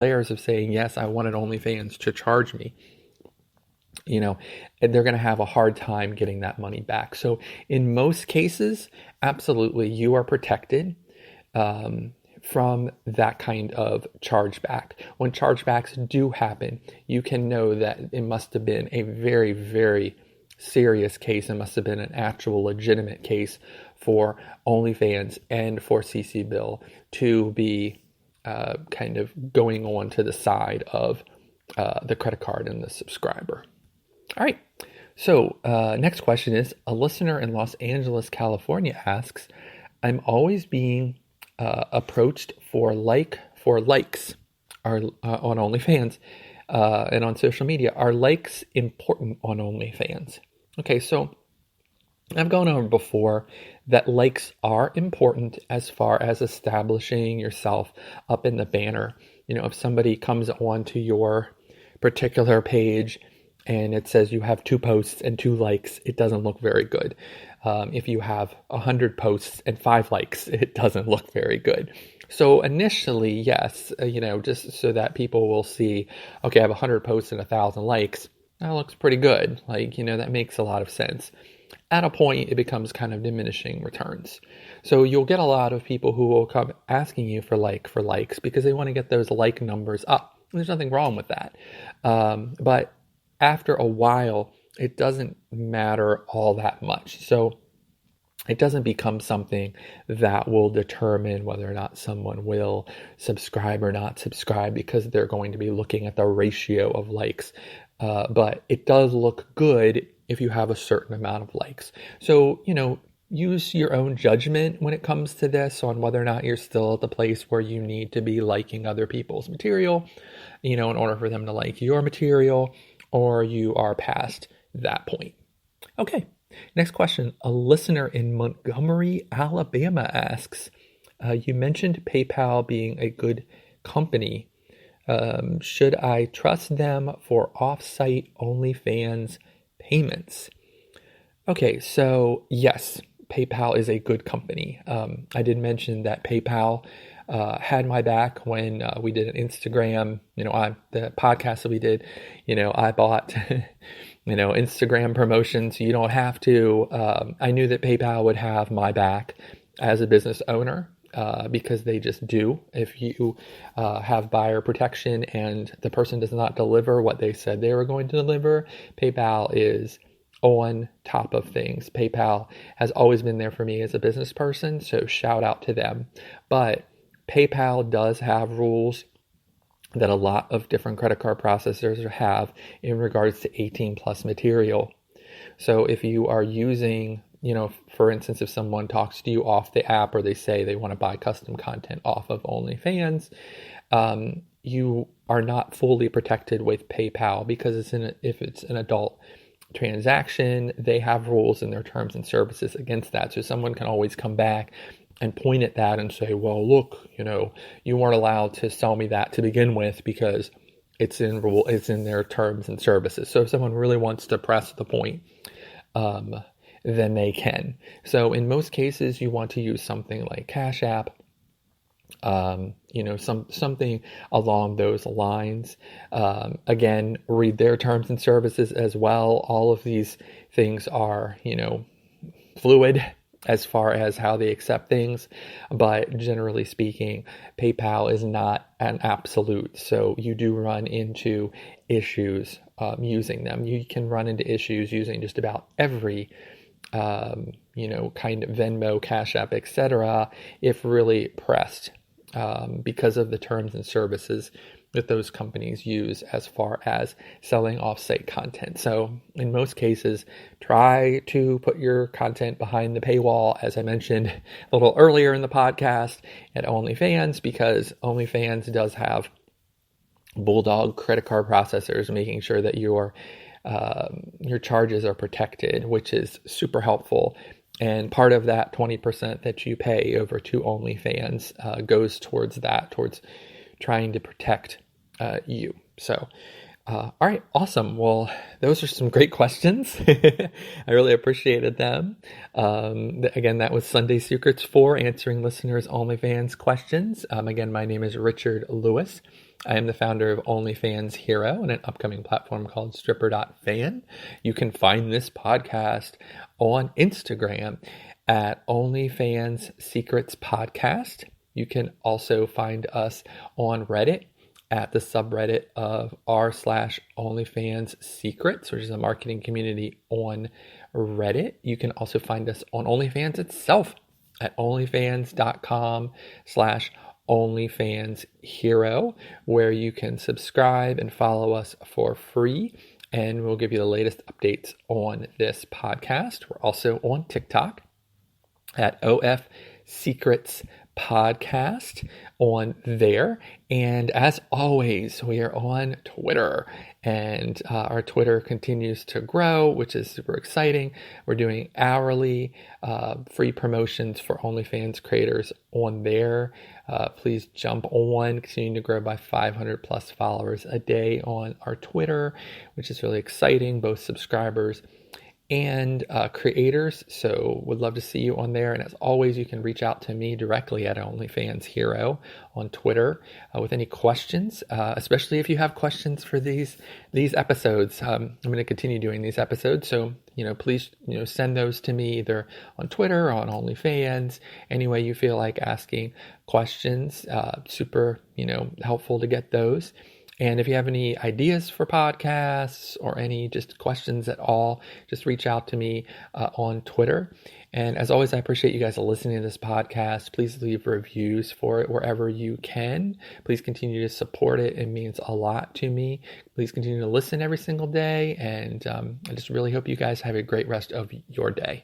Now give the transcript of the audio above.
layers of saying, yes, I wanted OnlyFans to charge me, and they're going to have a hard time getting that money back. So in most cases, absolutely, you are protected from that kind of chargeback. When chargebacks do happen, you can know that it must have been a very, very serious case. It must have been an actual legitimate case for OnlyFans and for CC Bill to be kind of going on to the side of the credit card and the subscriber. All right. So next question is, a listener in Los Angeles, California asks, I'm always being approached for likes on OnlyFans and on social media. Are likes important on OnlyFans? Okay, so I've gone over before that likes are important as far as establishing yourself up in the banner. If somebody comes onto your particular page and it says you have 2 posts and 2 likes, it doesn't look very good. If you have 100 posts and 5 likes, it doesn't look very good. So initially, yes, just so that people will see, okay, I have 100 posts and 1,000 likes. That looks pretty good. That makes a lot of sense. At a point, it becomes kind of diminishing returns. So you'll get a lot of people who will come asking you for likes because they want to get those like numbers up. There's nothing wrong with that. But after a while, it doesn't matter all that much. So it doesn't become something that will determine whether or not someone will subscribe or not subscribe because they're going to be looking at the ratio of likes. But it does look good if you have a certain amount of likes. So, use your own judgment when it comes to this on whether or not you're still at the place where you need to be liking other people's material, in order for them to like your material, or you are past that point. Okay, next question. A listener in Montgomery, Alabama asks, you mentioned PayPal being a good company. Should I trust them for off-site OnlyFans payments? Okay, so yes, PayPal is a good company. I did mention that PayPal had my back when we did an Instagram, the podcast that we did, I bought, Instagram promotions. You don't have to. I knew that PayPal would have my back as a business owner. Because they just do. If you have buyer protection and the person does not deliver what they said they were going to deliver, PayPal is on top of things. PayPal has always been there for me as a business person, so shout out to them. But PayPal does have rules that a lot of different credit card processors have in regards to 18 plus material. So if you are using, for instance, if someone talks to you off the app or they say they want to buy custom content off of OnlyFans, you are not fully protected with PayPal because if it's an adult transaction, they have rules in their terms and services against that. So someone can always come back and point at that and say, well, look, you weren't allowed to sell me that to begin with because it's in their terms and services. So if someone really wants to press the point, then they can. So in most cases, you want to use something like Cash App, something along those lines. Again, read their terms and services as well. All of these things are, fluid as far as how they accept things, but generally speaking, PayPal is not an absolute. So you do run into issues using them. You can run into issues using just about every kind of Venmo, Cash App, etc., if really pressed, because of the terms and services that those companies use as far as selling off-site content. So in most cases, try to put your content behind the paywall, as I mentioned a little earlier in the podcast, at OnlyFans, because OnlyFans does have bulldog credit card processors making sure that your charges are protected, which is super helpful. And part of that 20% that you pay over to OnlyFans goes towards trying to protect you. So, all right, awesome. Well, those are some great questions. I really appreciated them. Again, that was Sunday Secrets 4, answering listeners' OnlyFans questions. Again, my name is Richard Lewis. I am the founder of OnlyFans Hero and an upcoming platform called Stripper.fan. You can find this podcast on Instagram at OnlyFans Secrets Podcast. You can also find us on Reddit at the subreddit of r/OnlyFans Secrets, which is a marketing community on Reddit. You can also find us on OnlyFans itself at onlyfans.com/OnlyFans Hero, where you can subscribe and follow us for free, and we'll give you the latest updates on this podcast. We're also on TikTok at OF Secrets Podcast on there. And as always, we are on Twitter, and our Twitter continues to grow, which is super exciting. We're doing hourly free promotions for OnlyFans creators on there. Please jump on, continuing to grow by 500 plus followers a day on our Twitter, which is really exciting, both subscribers and creators. So would love to see you on there. And as always, you can reach out to me directly at OnlyFans Hero on Twitter with any questions, especially if you have questions for these episodes. I'm going to continue doing these episodes. So, please, send those to me either on Twitter or on OnlyFans, any way you feel like asking questions. Super, helpful to get those. And if you have any ideas for podcasts or any just questions at all, just reach out to me on Twitter. And as always, I appreciate you guys listening to this podcast. Please leave reviews for it wherever you can. Please continue to support it. It means a lot to me. Please continue to listen every single day. And I just really hope you guys have a great rest of your day.